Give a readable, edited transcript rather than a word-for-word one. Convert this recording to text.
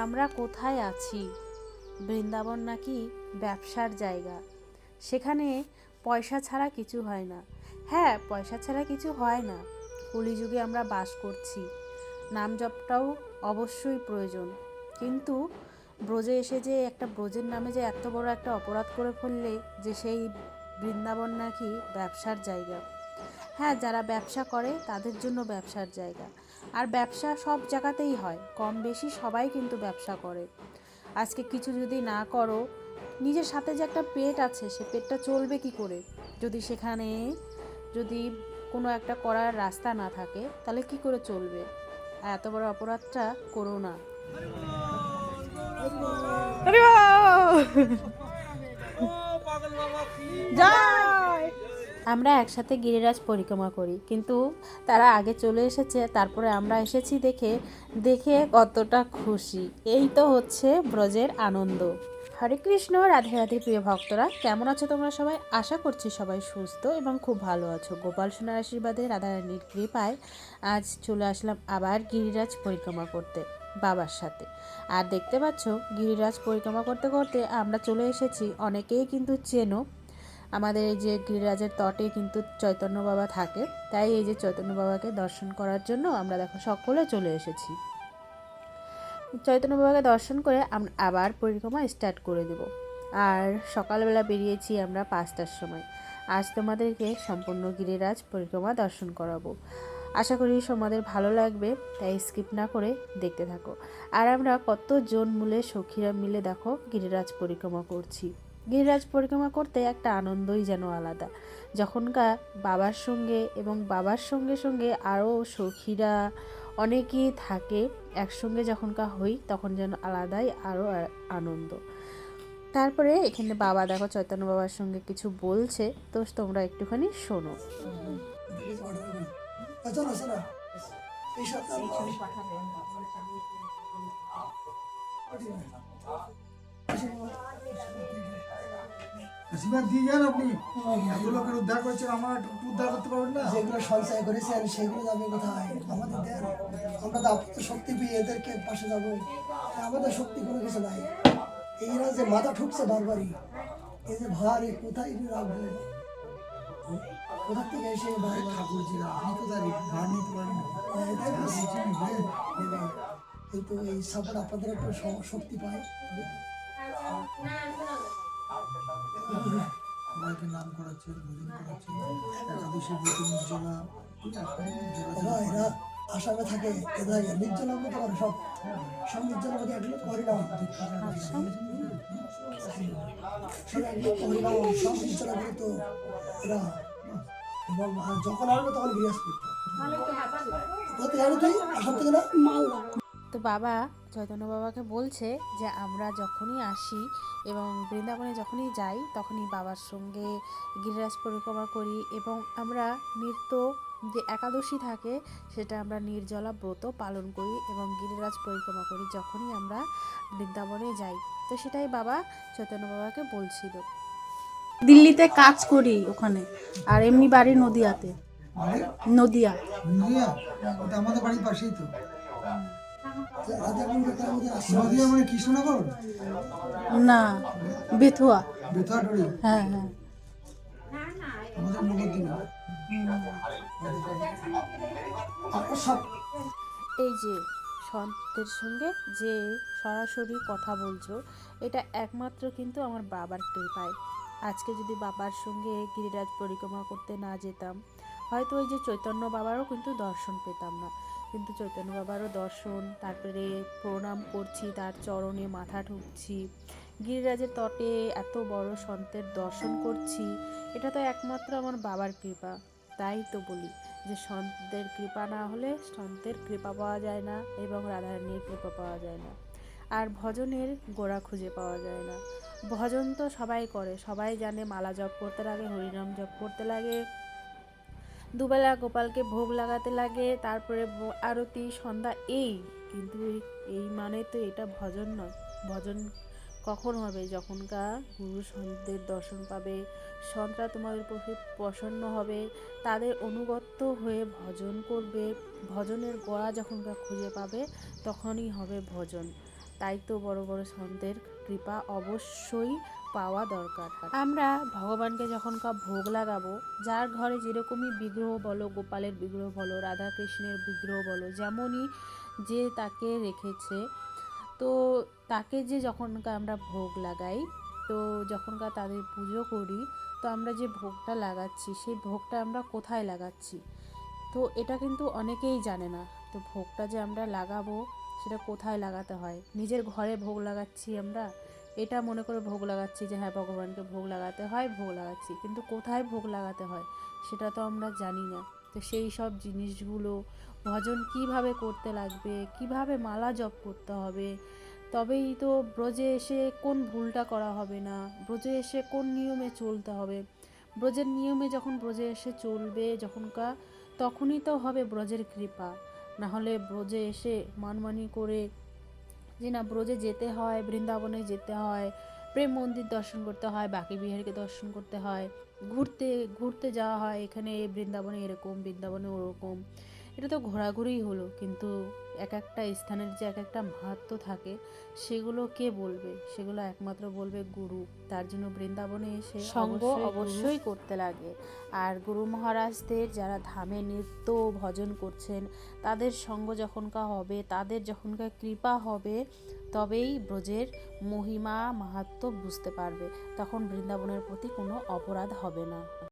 আমরা কোথায় আছি? বৃন্দাবন নাকি ব্যবসার জায়গা। সেখানে পয়সা ছাড়া কিছু হয় না। হ্যাঁ, পয়সা ছাড়া কিছু হয় না। কলিযুগে আমরা বাস করছি, নাম জপটাও অবশ্যই প্রয়োজন। কিন্তু ব্রজে এসে যে একটা ব্রজের নামে যে এত বড় একটা অপরাধ করে ফেললে যে সেই বৃন্দাবন নাকি ব্যবসার জায়গা। হ্যাঁ, যারা ব্যবসা করে তাদের জন্য ব্যবসার জায়গা। আর ব্যবসা সব জায়গাতেই হয়, কম বেশি সবাই কিন্তু ব্যবসা করে। আজকে কিছু যদি না করো, নিজের সাথে যে একটা পেট আছে সে পেটটা চলবে কি করে? যদি কোনো একটা করার রাস্তা না থাকে তাহলে কি করে চলবে? এত বড় অপরাধটা করো না। আমরা একসাথে গিরিরাজ পরিক্রমা করি, কিন্তু তারা আগে চলে এসেছে, তারপরে আমরা এসেছি দেখে দেখে কতটা খুশি। এই তো হচ্ছে ব্রজের আনন্দ। হরে কৃষ্ণ, রাধে রাধে। প্রিয় ভক্তরা, কেমন আছো তোমরা সবাই? আশা করছি সবাই সুস্থ এবং খুব ভালো আছো। গোপাল সোনার আশীর্বাদে, রাধারানীর কৃপায় আজ চলে আসলাম আবার গিরিরাজ পরিক্রমা করতে বাবার সাথে। আর দেখতে পাচ্ছ, গিরিরাজ পরিক্রমা করতে করতে আমরা চলে এসেছি, অনেকেই কিন্তু চেনো, আমাদের এই যে গিরিরাজের তটে কিন্তু চৈতন্য বাবা থাকে। তাই এই যে চৈতন্য বাবাকে দর্শন করার জন্য আমরা দেখো সকলে চলে এসেছি। চৈতন্য বাবাকে দর্শন করে আমরা আবার পরিক্রমা স্টার্ট করে দেব। আর সকালবেলা বেরিয়েছি আমরা 5টার সময়। আজ তোমাদেরকে সম্পূর্ণ গিরিরাজ পরিক্রমা দর্শন করাবো। আশা করি তোমাদের ভালো লাগবে, তাই স্কিপ না করে দেখতে থাকো। আর আমরা কতজন মিলে, সখীরা মিলে দেখো গিরিরাজ পরিক্রমা করছি। গিরিরাজ পরিক্রমা করতে একটা আনন্দই যেন আলাদা। যখনকার বাবার সঙ্গে এবং বাবার সঙ্গে সঙ্গে আরও সখীরা অনেকেই থাকে, একসঙ্গে যখনকার হই তখন যেন আলাদাই আরও আনন্দ। তারপরে এখানে বাবা দেখো চৈতন্য বাবার সঙ্গে কিছু বলছে, তো তোমরা একটুখানি শোনো। আশীর্বাদ দিয়ে যান আপনি। এত লোকের উদ্ধার করছেন, আমার একটু উদ্ধার করতে পারবেন না? যেগুলো সঞ্চয় করেছেন সেগুলো যাবে কোথায়? আমাদের দেন। আমরা তো আপাতত শক্তি পেয়ে এদেরকে পাশে যাবো। আমাদের শক্তি কোনো কিছু নাই। এইরা যে মাথা ঠুকছে বারবারই, এই যে ভারী কোথায় রাখবো? কোথা থেকে এসে ভাই ঠাকুর ছিল, আপনি কোথায় ভার নিতে পারেন না? কিন্তু এই সাপোর্ট আপনাদের একটু শক্তি পায়। সবাইকে নাম করাচ্ছেন, ভোজন করাচ্ছেন, একাদশী ব্রত নির্জলা এরা আসামে থাকে, এদের নির্জলা মতো করে সব সব নির্জলা মতো এগুলো করে না। সব নির্জলা তো এরা, এবং যখন আসবে তখন বিরাজ করতো। তুই আসাম থেকে না মালদা। তো বাবা চৈতন্য বাবাকে বলছে যে আমরা যখনই আসি এবং বৃন্দাবনে যখনই যাই তখনই বাবার সঙ্গে গিরিরাজ পরিক্রমা করি, এবং আমরা নিত্য যে একাদশী থাকে সেটা আমরা নির্জলা ব্রত পালন করি এবং গিরিরাজ পরিক্রমা করি যখনই আমরা বৃন্দাবনে যাই। তো সেটাই বাবা চৈতন্য বাবাকে বলছিল। দিল্লিতে কাজ করি ওখানে, আর এমনি বাড়ি নদিয়াতে। মানে নদিয়া। নদিয়া, ওটা আমাদের বাড়ির পাশেই তো। নদিয়া মানে কৃষ্ণনগর, না, বেথুয়া। বেতাড়ি, হ্যাঁ হ্যাঁ। আমাদের নবদ্বীপ। এই যে সন্তের সঙ্গে যে সরাসরি কথা বলছো, এটা একমাত্র কিন্তু আমার বাবার কৃপায়। আজকে যদি বাবার সঙ্গে গিরিরাজ পরিক্রমা করতে না যেতাম, হয়তো ওই যে চৈতন্য বাবারও কিন্তু দর্শন পেতাম না। কিন্তু চৈতন্য বাবারও দর্শন, তারপরে প্রণাম করছি, তার চরণে মাথা ঠুকছি, গিরিরাজের তটে এত বড় সন্তের দর্শন করছি, এটা তো একমাত্র আমার বাবার কৃপা। তাই তো বলি যে সন্তের কৃপা না হলে সন্তের কৃপা পাওয়া যায় না এবং রাধারানীর কৃপা পাওয়া যায় না। আর ভজনের গোড়া খুঁজে পাওয়া যায় না। ভজন তো সবাই করে, সবাই জানে মালা জপ করতে লাগে, হরিনাম জপ করতে লাগে, দুবেলা গোপালকে ভোগ লাগাতে লাগে, তারপরে আরতি সন্ধ্যা, এই কিন্তু এই মানে তো এটা ভজন নয়। ভজন কখন হবে? যখনকার গুরু সন্তের দর্শন পাবে, সন্তরা তোমাদের প্রতি প্রসন্ন হবে, তাদের অনুগত্য হয়ে ভজন করবে, ভজনের গোড়া যখনকার খুঁজে পাবে তখনই হবে ভজন। তাই তো বড় বড় সন্তের কৃপা অবশ্যই পাওয়া দরকার। আমরা ভগবানকে যখন ভোগ লাগাবো, যার ঘরে যেরকমই বিগ্রহ বলো, গোপালের বিগ্রহ বলো, রাধা কৃষ্ণের বিগ্রহ বলো, যেমনই যে তাকে রেখেছে, তো তাকে যে যখনকার আমরা ভোগ লাগাই, তো যখনকার তাদের পুজো করি, তো আমরা যে ভোগটা লাগাচ্ছি সেই ভোগটা আমরা কোথায় লাগাচ্ছি, তো এটা কিন্তু অনেকেই জানে না। তো ভোগটা যে আমরা লাগাবো সেটা কোথায় লাগাতে হয়, নিজের ঘরে ভোগ লাগাচ্ছি আমরা, এটা মনে করে ভোগ লাগাচ্ছি যে হ্যাঁ ভগবানকে ভোগ লাগাতে হয়, ভোগ লাগাচ্ছি, কিন্তু কোথায় ভোগ লাগাতে হয় সেটা তো আমরা জানি না। তো সেই সব জিনিসগুলো, ভজন কিভাবে করতে লাগবে, কিভাবে মালা জপ করতে হবে, তবেই তো ব্রজে এসে কোন ভুলটা করা হবে না, ব্রজে এসে কোন নিয়মে চলতে হবে, ব্রজের নিয়মে যখন ব্রজে এসে চলবে যখনকার, তখনই তো হবে ব্রজের কৃপা। না হলে ব্রজে এসে মানমানি করে যে না ব্রজে যেতে হয়, বৃন্দাবনে যেতে হয়, প্রেম মন্দির দর্শন করতে হয়, বাকি বিহারীকে দর্শন করতে হয়, ঘুরতে ঘুরতে যাওয়া হয়, এখানে বৃন্দাবনে এরকম, বৃন্দাবনে ওরকম, এটা তো ঘোরাঘুরিই হলো, কিন্তু এক একটা স্থানের যে এক একটা মাহাত্ম্য থাকে সেগুলো কে বলবে, সেগুলো একমাত্র বলবে গুরু। তার জন্য বৃন্দাবনে এসে সঙ্গ অবশ্যই করতে লাগে। আর গুরু মহারাজদের যারা ধামে নিত্য ভজন করছেন, তাদের সঙ্গ যখনকার হবে, তাদের যখনকার কৃপা হবে, তবেই ব্রজের মহিমা মাহাত্ম্য বুঝতে পারবে, তখন বৃন্দাবনের প্রতি কোনো অপরাধ হবে না।